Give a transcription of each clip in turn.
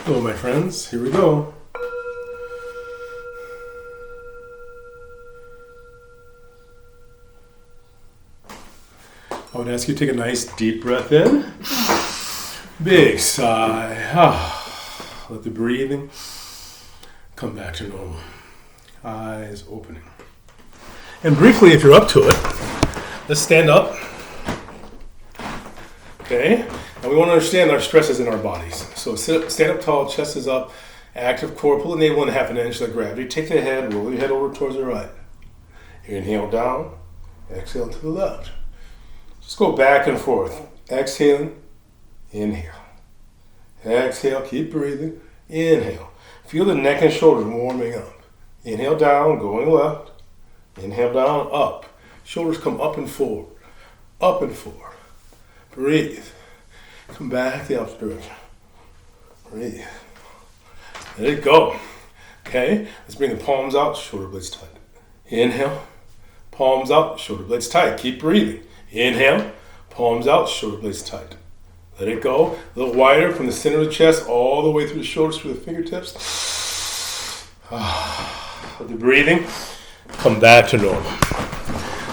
Hello, my friends. Here we go. I would ask you to take a nice deep breath in. Big sigh. Let the breathing come back to normal. Eyes opening. And briefly, if you're up to it, let's stand up. Okay? And we want to understand our stresses in our bodies. So stand up tall, chest is up, active core, pull the navel in 1/2 inch like gravity. Take the head, roll your head over towards the right. Inhale down, exhale to the left. Just go back and forth. Exhaling, inhale. Exhale, keep breathing. Inhale. Feel the neck and shoulders warming up. Inhale down, going left. Inhale down, up. Shoulders come up and forward. Up and forward. Breathe. Come back the opposite direction. Breathe. Let it go. Okay, let's bring the palms out, shoulder blades tight. Inhale. Palms out, shoulder blades tight. Keep breathing. Inhale. Palms out, shoulder blades tight. Let it go. A little wider from the center of the chest all the way through the shoulders, through the fingertips. Let the breathing come back to normal.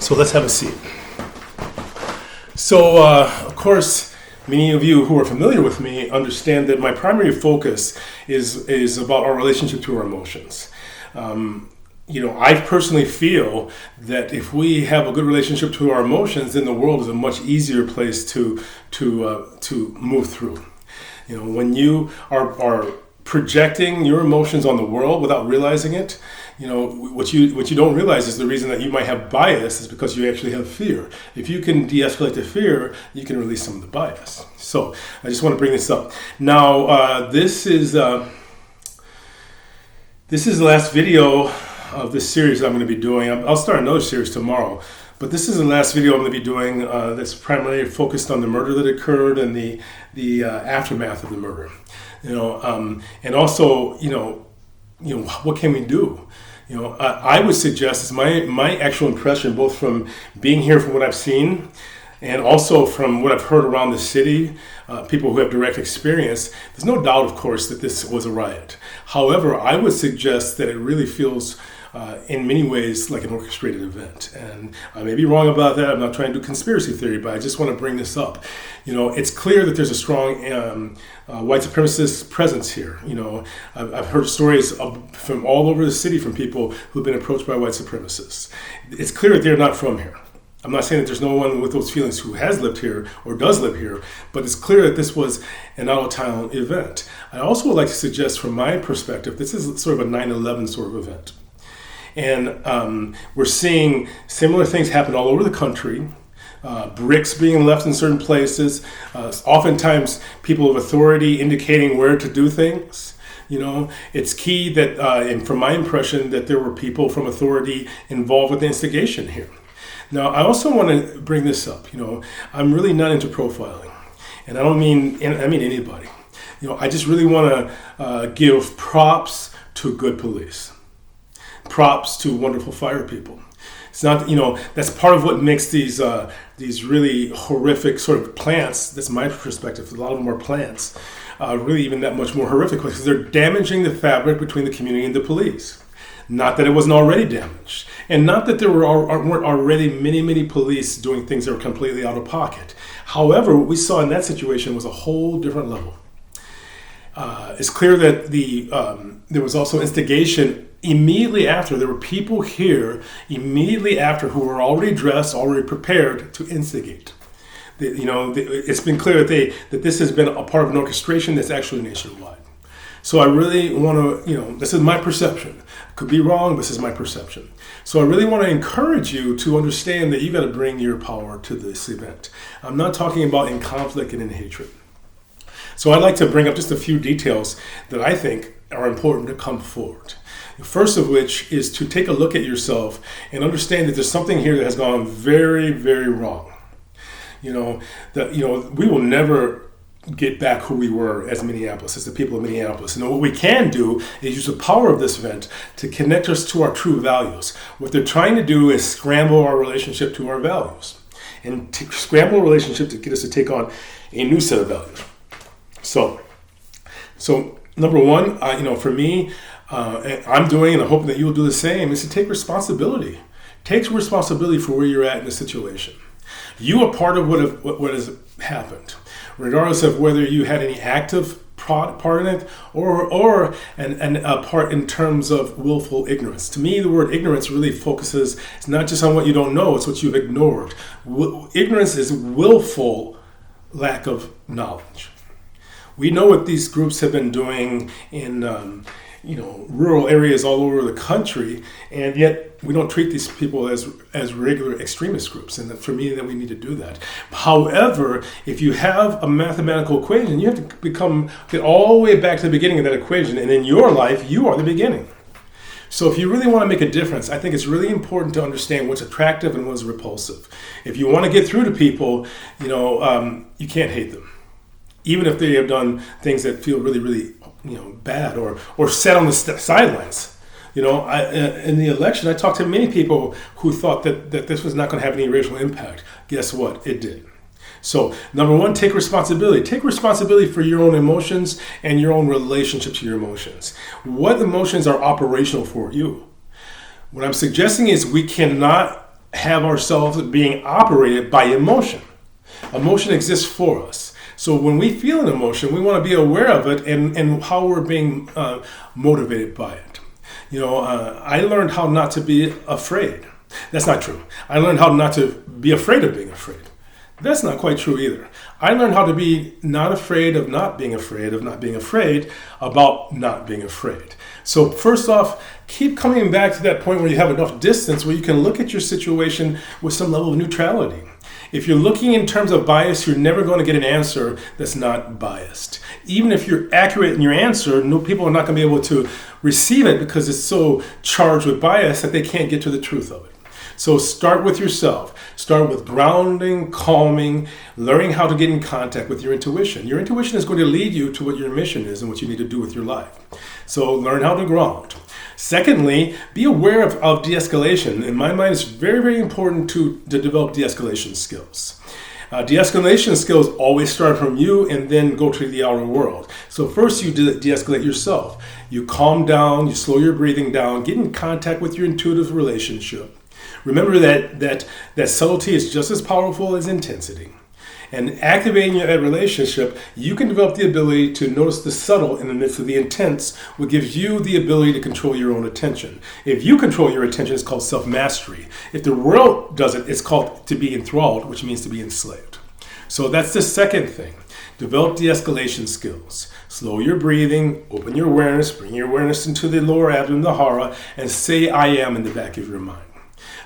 So let's have a seat. So, of course, many of you who are familiar with me understand that my primary focus is about our relationship to our emotions. I personally feel that if we have a good relationship to our emotions, then the world is a much easier place to move through. When you are projecting your emotions on the world without realizing it, what you don't realize is the reason that you might have bias is because you actually have fear. If you can de-escalate the fear, you can release some of the bias. So I just want to bring this up. Now, this is the last video of this series I'm going to be doing. I'll start another series tomorrow, but this is the last video I'm going to be doing that's primarily focused on the murder that occurred and the aftermath of the murder. And also, what can we do? I would suggest, it's my actual impression, both from being here, from what I've seen, and also from what I've heard around the city, people who have direct experience. There's no doubt, of course, that this was a riot. However, I would suggest that it really feels in many ways like an orchestrated event. And I may be wrong about that. I'm not trying to do conspiracy theory, but I just want to bring this up. It's clear that there's a strong white supremacist presence here. I've heard stories from all over the city from people who've been approached by white supremacists. It's clear that they're not from here. I'm not saying that there's no one with those feelings who has lived here or does live here, but it's clear that this was an out-of-town event. I also would like to suggest, from my perspective, this is sort of a 9/11 sort of event. And we're seeing similar things happen all over the country. Bricks being left in certain places. Oftentimes, people of authority indicating where to do things. It's key that, and from my impression, that there were people from authority involved with the instigation here. Now, I also want to bring this up. I'm really not into profiling, and I mean anybody. I just really want to give props to good police. Props to wonderful fire people. It's not, that's part of what makes these really horrific sort of plants, that's my perspective, a lot of them are plants, really even that much more horrific because they're damaging the fabric between the community and the police. Not that it wasn't already damaged, and not that there weren't already many police doing things that were completely out of pocket. However, what we saw in that situation was a whole different level. It's clear that there was also instigation immediately after. There were people here immediately after who were already dressed, already prepared to instigate. It's been clear that this has been a part of an orchestration that's actually nationwide. So I really want to, this is my perception. Could be wrong, but this is my perception. So I really want to encourage you to understand that you got to bring your power to this event. I'm not talking about in conflict and in hatred. So I'd like to bring up just a few details that I think are important to come forward. The first of which is to take a look at yourself and understand that there's something here that has gone very, very wrong. We will never get back who we were as Minneapolis, as the people of Minneapolis. And what we can do is use the power of this event to connect us to our true values. What they're trying to do is scramble our relationship to our values and scramble a relationship to get us to take on a new set of values. So Number one, for me, I'm doing, and I'm hoping that you'll do the same, is to take responsibility. Take responsibility for where you're at in the situation. You are part of what has happened, regardless of whether you had any active part in it or a part in terms of willful ignorance. To me, the word ignorance really focuses, it's not just on what you don't know, it's what you've ignored. Ignorance is willful lack of knowledge. We know what these groups have been doing in rural areas all over the country, and yet we don't treat these people as regular extremist groups. And for me, that we need to do that. However, if you have a mathematical equation, you have to get all the way back to the beginning of that equation, and in your life, you are the beginning. So if you really want to make a difference, I think it's really important to understand what's attractive and what's repulsive. If you want to get through to people, you can't hate them, even if they have done things that feel really, really bad or sat on the sidelines. In the election, I talked to many people who thought that this was not going to have any racial impact. Guess what? It did. So, number one, take responsibility. Take responsibility for your own emotions and your own relationship to your emotions. What emotions are operational for you? What I'm suggesting is we cannot have ourselves being operated by emotion. Emotion exists for us. So when we feel an emotion, we want to be aware of it and how we're being motivated by it. I learned how not to be afraid. That's not true. I learned how not to be afraid of being afraid. That's not quite true either. I learned how to be not afraid of not being afraid of not being afraid about not being afraid. So first off, keep coming back to that point where you have enough distance where you can look at your situation with some level of neutrality. If you're looking in terms of bias, you're never going to get an answer that's not biased. Even if you're accurate in your answer, people are not going to be able to receive it because it's so charged with bias that they can't get to the truth of it. So start with yourself. Start with grounding, calming, learning how to get in contact with your intuition. Your intuition is going to lead you to what your mission is and what you need to do with your life. So learn how to ground. Secondly, be aware of de-escalation. In my mind, it's very, very important to develop de-escalation skills. De-escalation skills always start from you and then go to the outer world. So first you de-escalate yourself. You calm down, you slow your breathing down, get in contact with your intuitive relationship. Remember that subtlety is just as powerful as intensity. And activating that relationship, you can develop the ability to notice the subtle in the midst of the intense, what gives you the ability to control your own attention. If you control your attention, it's called self-mastery. If the world does it, it's called to be enthralled, which means to be enslaved. So that's the second thing. Develop de-escalation skills. Slow your breathing, open your awareness, bring your awareness into the lower abdomen, the hara, and say I am in the back of your mind.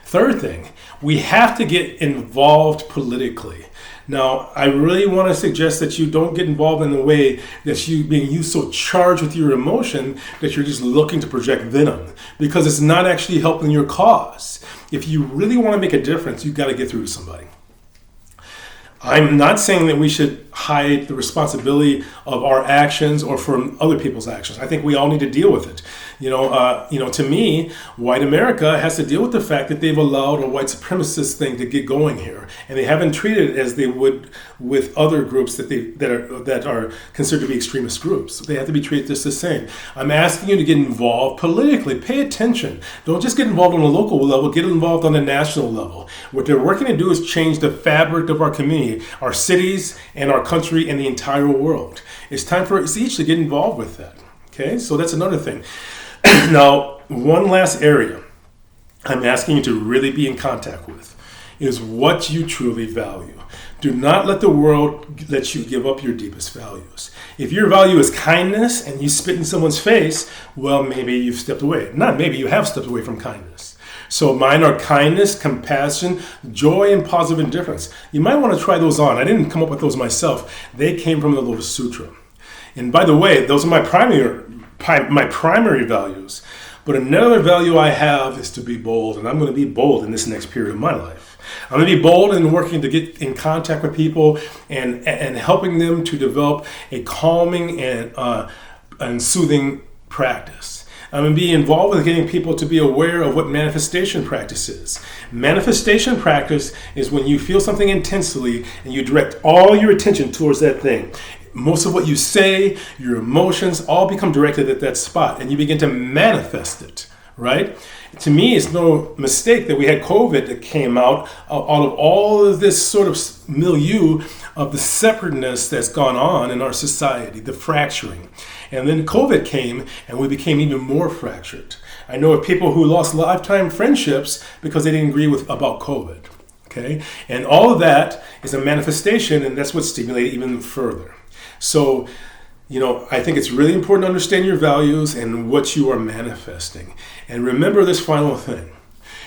Third thing, we have to get involved politically. Now, I really want to suggest that you don't get involved in the way that you so charged with your emotion that you're just looking to project venom, because it's not actually helping your cause. If you really want to make a difference, you've got to get through to somebody. I'm not saying that we should hide the responsibility of our actions or from other people's actions. I think we all need to deal with it. To me, white America has to deal with the fact that they've allowed a white supremacist thing to get going here, and they haven't treated it as they would with other groups that are considered to be extremist groups. They have to be treated just the same. I'm asking you to get involved politically. Pay attention. Don't just get involved on a local level. Get involved on a national level. What they're working to do is change the fabric of our community, our cities, and our country, and the entire world. It's time for us each to get involved with that. Okay, so that's another thing. Now, one last area I'm asking you to really be in contact with is what you truly value. Do not let the world let you give up your deepest values. If your value is kindness and you spit in someone's face, well, maybe you've stepped away. Not maybe, you have stepped away from kindness. So mine are kindness, compassion, joy, and positive indifference. You might want to try those on. I didn't come up with those myself. They came from the Lotus Sutra. And by the way, those are my primary values. But another value I have is to be bold, and I'm going to be bold in this next period of my life. I'm going to be bold in working to get in contact with people and helping them to develop a calming and soothing practice. I'm going to be involved with getting people to be aware of what manifestation practice is. Manifestation practice is when you feel something intensely and you direct all your attention towards that thing. most of what you say, your emotions, all become directed at that spot, and you begin to manifest it, right? To me, it's no mistake that we had COVID that came out of all of this sort of milieu of the separateness that's gone on in our society, the fracturing. And then COVID came, and we became even more fractured. I know of people who lost lifetime friendships because they didn't agree about COVID. Okay? And all of that is a manifestation, and that's what stimulated even further. So, I think it's really important to understand your values and what you are manifesting. And remember this final thing.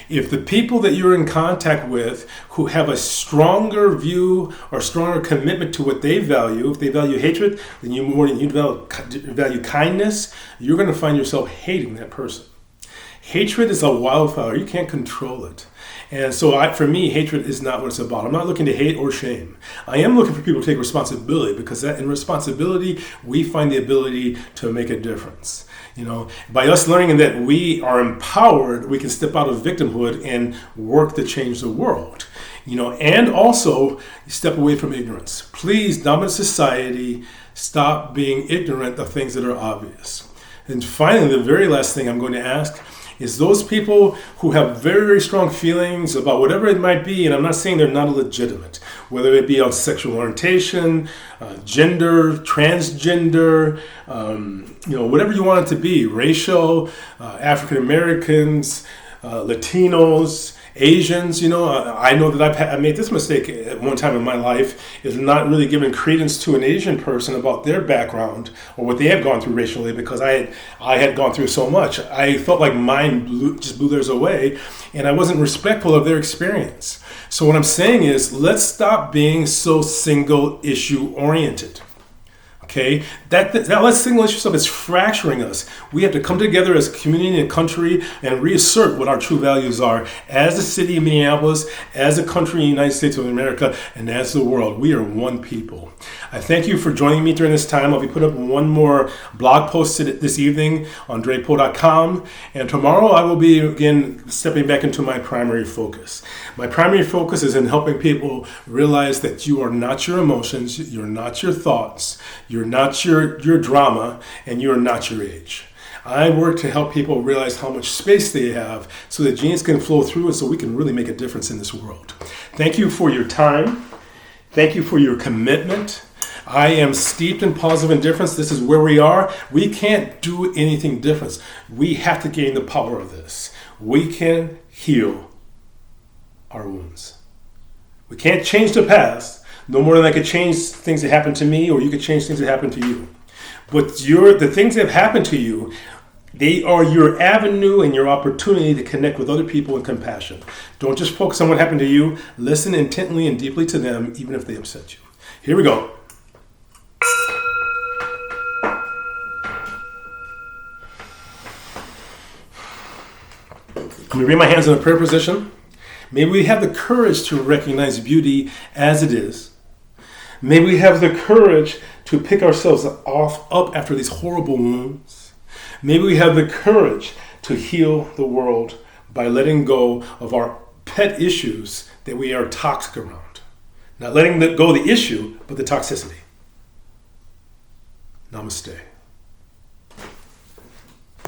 If the people that you're in contact with who have a stronger view or stronger commitment to what they value, if they value hatred, then more than you value kindness, you're going to find yourself hating that person. Hatred is a wildfire. You can't control it. And so for me, hatred is not what it's about. I'm not looking to hate or shame. I am looking for people to take responsibility, because in responsibility, we find the ability to make a difference. By us learning that we are empowered, we can step out of victimhood and work to change the world. And also step away from ignorance. Please, dominant society, stop being ignorant of things that are obvious. And finally, the very last thing I'm going to ask is those people who have very, very strong feelings about whatever it might be, and I'm not saying they're not legitimate, whether it be on sexual orientation, gender, transgender, whatever you want it to be, racial, African Americans, Latinos, Asians. I know that I made this mistake at one time in my life, is not really giving credence to an Asian person about their background or what they have gone through racially, because I had gone through so much. I felt like mine just blew theirs away, and I wasn't respectful of their experience. So what I'm saying is, let's stop being so single issue oriented. Okay, that single issue stuff is fracturing us. We have to come together as a community and country and reassert what our true values are as the city of Minneapolis, as a country in the United States of America, and as the world. We are one people. I thank you for joining me during this time. I'll be putting up one more blog post this evening on drapo.com, and tomorrow I will be again stepping back into my primary focus. My primary focus is in helping people realize that you are not your emotions, you're not your thoughts, you're not your drama, and you're not your age. I work to help people realize how much space they have so that genius can flow through, and so we can really make a difference in this world. Thank you for your time. Thank you for your commitment. I am steeped in positive indifference. This is where we are. We can't do anything different. We have to gain the power of this. We can heal our wounds. We can't change the past, no more than I could change things that happened to me, or you could change things that happened to you. But the things that have happened to you, they are your avenue and your opportunity to connect with other people in compassion. Don't just focus on what happened to you. Listen intently and deeply to them, even if they upset you. Here we go. I'm going to bring my hands in a prayer position. May we have the courage to recognize beauty as it is. May we have the courage to pick ourselves up after these horrible wounds. May we have the courage to heal the world by letting go of our pet issues that we are toxic around. Not letting go of the issue, but the toxicity. Namaste.